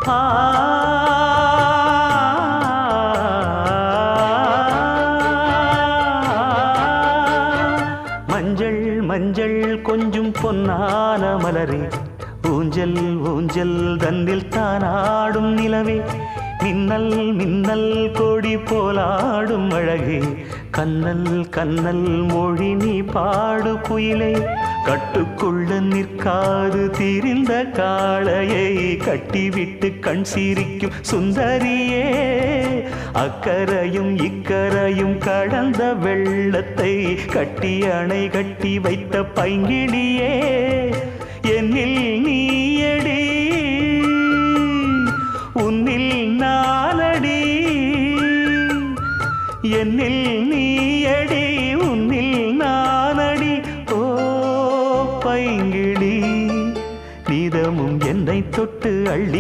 ஆ மஞ்சள் மஞ்சள் கொஞ்சம் பொன்னான மலரே ஊஞ்சல் ஊஞ்சல் தன்னில் தானாடும் நிலவே மின்னல் மின்னல் கொடி போலாடும் அழகே கண்ணல் கண்ணல் மொழி நீ பாடு குயிலே கட்டுக்குள்ள நிற்காது தீரிந்த காளையை கட்டிவிட்டு கண் சிரிக்கும் சுந்தரியே அக்கரையும் இக்கரையும் கடந்த வெள்ளத்தை கட்டி அணை கட்டி வைத்த பைங்கிளியே என்னில் நீயடி உன்னில் நானடி என்னில் நீயடி உன்னில் நானடி ஓ பைங்கிளி நீதமும் என்னை தொட்டு அள்ளி